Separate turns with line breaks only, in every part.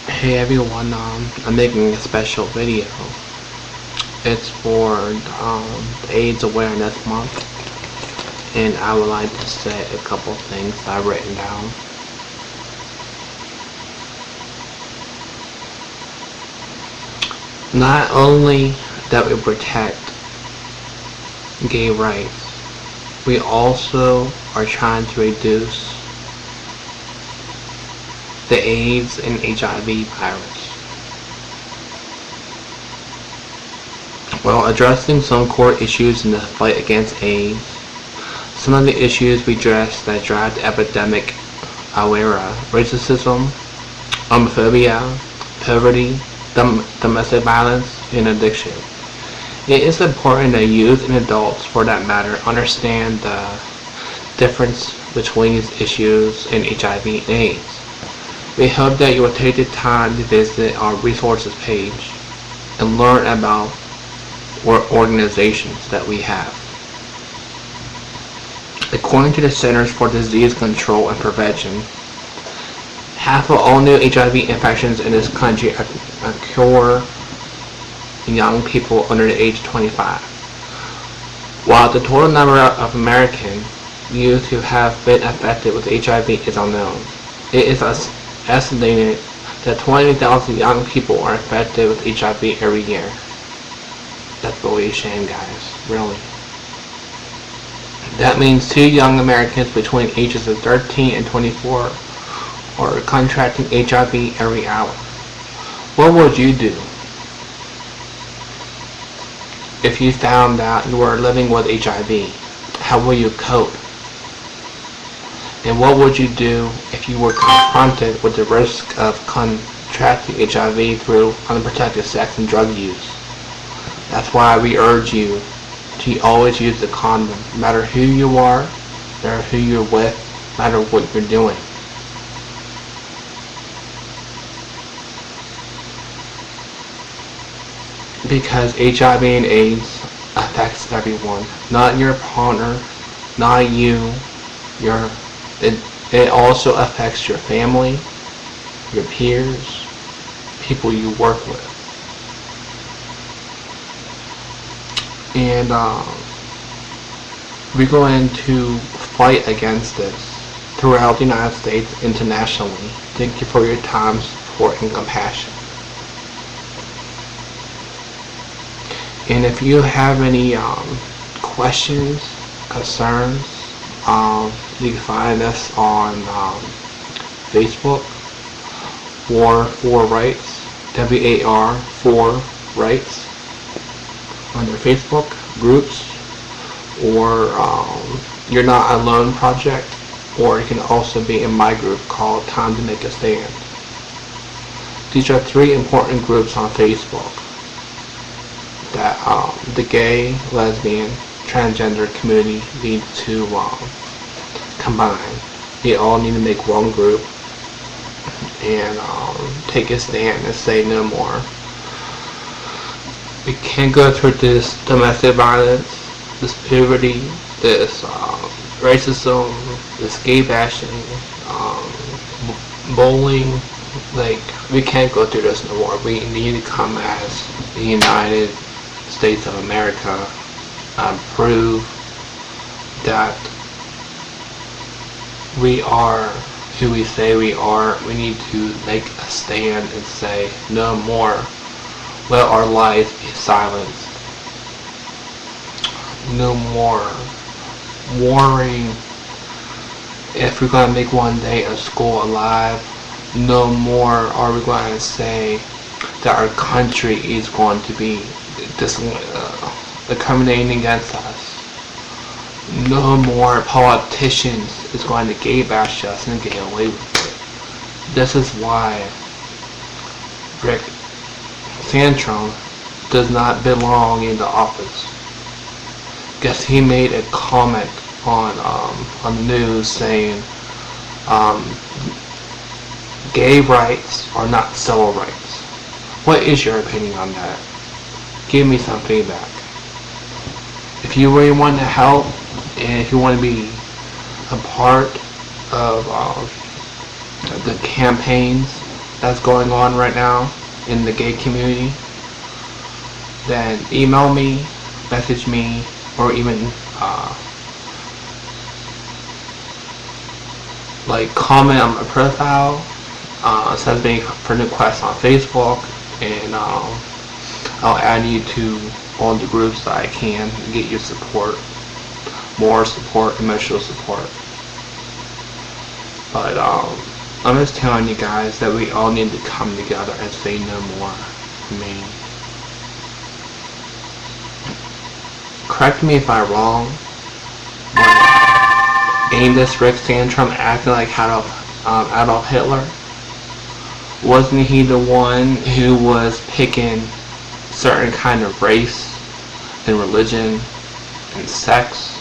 Hey everyone, I'm making a special video. It's for AIDS Awareness Month, and I would like to say a couple things I've written down. Not only that we protect gay rights, we also are trying to reduce the AIDS and HIV virus. While addressing some core issues in the fight against AIDS, some of the issues we address that drive the epidemic are racism, homophobia, poverty, domestic violence, and addiction. It is important that youth and adults, for that matter, understand the difference between these issues and HIV and AIDS. We hope that you will take the time to visit our resources page and learn about organizations that we have. According to the Centers for Disease Control and Prevention, half of all new HIV infections in this country occur in young people under the age of 25. While the total number of American youth who have been affected with HIV is unknown, it is estimated that 20,000 young people are infected with HIV every year. That's really a shame, guys. Really. That means 2 young Americans between ages of 13 and 24 are contracting HIV every hour. What would you do if you found out you were living with HIV? How will you cope? And what would you do if you were confronted with the risk of contracting HIV through unprotected sex and drug use? That's why we urge you to always use the condom, no matter who you are, no matter who you're with, no matter what you're doing. Because HIV and AIDS affects everyone, not your partner, not you. It also affects your family, your peers, people you work with. And we're going to fight against this throughout the United States, internationally. Thank you for your time, support, and compassion. And if you have any questions, concerns, you can find us on Facebook, Warofrights, Warofrights, on their Facebook groups, or You're Not Alone Project, or you can also be in my group called Time to Make a Stand. These are 3 important groups on Facebook that the gay, lesbian, transgender community need to combine. They all need to make one group and take a stand and say no more. We can't go through this domestic violence, this poverty, this racism, this gay bashing, bullying. Like, we can't go through this no more. We need to come as the United States of America, prove that we are who we say we are. We need to make a stand and say no more. Let our lives be silenced. No more warring if we're going to make one day of school alive. No more are we going to say that our country is going to be discriminating against us. No more politicians is going to gay bash us and get away with it. This is why Rick Santrum does not belong in the office. Because he made a comment on the news saying gay rights are not civil rights. What is your opinion on that? Give me some feedback. If you really want to help, and if you want to be a part of the campaigns that's going on right now in the gay community, then email me, message me, or even like comment on my profile, send me friend requests on Facebook, and I'll add you to all the groups that I can to get your support, more support, emotional support. But I'm just telling you guys that we all need to come together and say no more. I mean, correct me if I'm wrong, but ain't this Rick Sandrum acting like Adolf Hitler? Wasn't he the one who was picking certain kind of race and religion and sex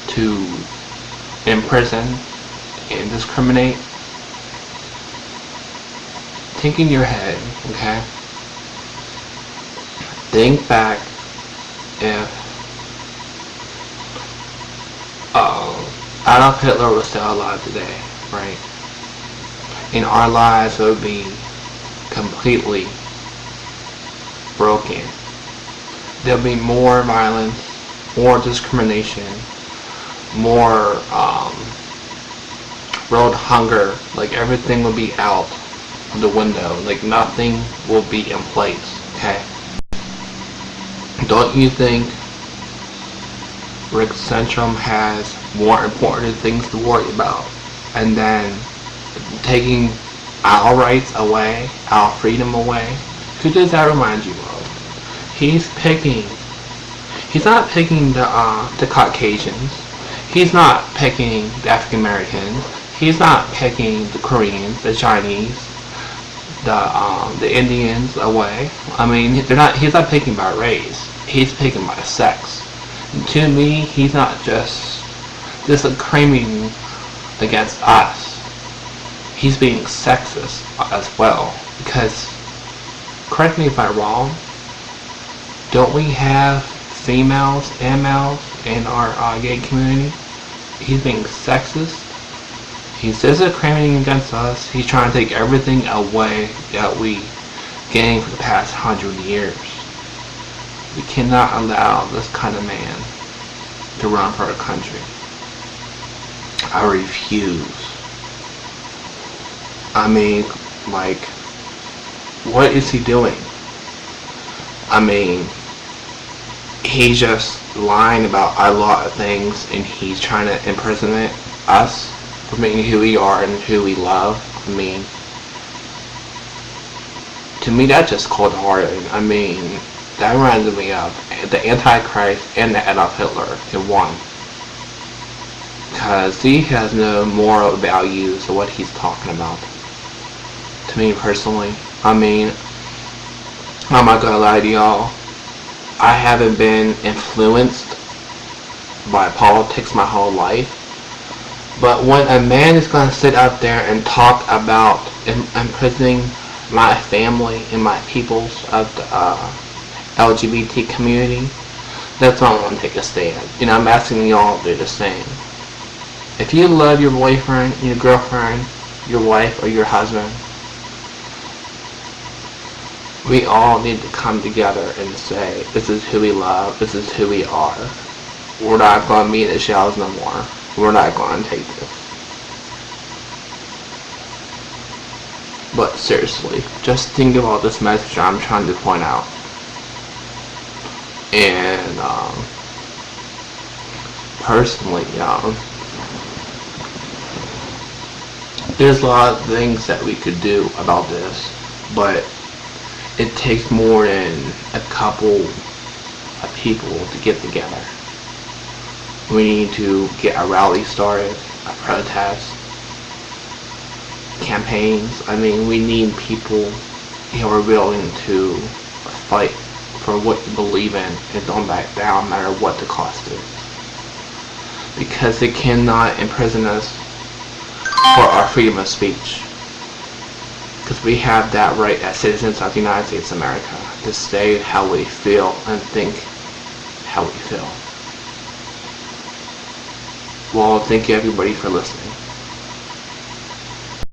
to imprison and discriminate? Think in your head, okay? Think back if Adolf Hitler was still alive today, right? And our lives would be completely broken. There'll be more violence, more discrimination, more world hunger. Like everything will be out the window. Like nothing will be in place. Okay? Don't you think Rick Sandrum has more important things to worry about? And then taking our rights away, our freedom away? Who does that remind you of? He's not picking the Caucasians. He's not picking the African Americans. He's not picking the Koreans, the Chinese, the Indians away. I mean, he's not picking by race. He's picking by sex. And to me, he's not just discriminating against us. He's being sexist as well, because, correct me if I'm wrong, don't we have females and males in our gay community? He's being sexist. He's discriminating against us. He's trying to take everything away that we gained for the past 100 years. We cannot allow this kind of man to run for our country. I refuse. I mean, like, what is he doing? I mean, he's just lying about a lot of things, and he's trying to imprison us for being who we are and who we love. I mean, to me, that's just cold-hearted. I mean, that reminds me of the Antichrist and the Adolf Hitler in one. Because he has no moral values of what he's talking about. To me personally, I mean, I'm not gonna lie to y'all, I haven't been influenced by politics my whole life, but when a man is gonna sit out there and talk about imprisoning my family and my peoples of the LGBT community, that's when I'm gonna take a stand. You know, I'm asking y'all to do the same. If you love your boyfriend, your girlfriend, your wife, or your husband, we all need to come together and say, this is who we love, this is who we are. We're not going to be in the shells no more. We're not going to take this. But seriously, just think about this message I'm trying to point out. And personally, there's a lot of things that we could do about this, but it takes more than a couple of people to get together. We need to get a rally started, a protest, campaigns. I mean, we need people who are willing to fight for what you believe in and don't back down no matter what the cost is. Because they cannot imprison us for our freedom of speech. Because we have that right as citizens of the United States of America to say how we feel and think how we feel. Well, thank you everybody for listening.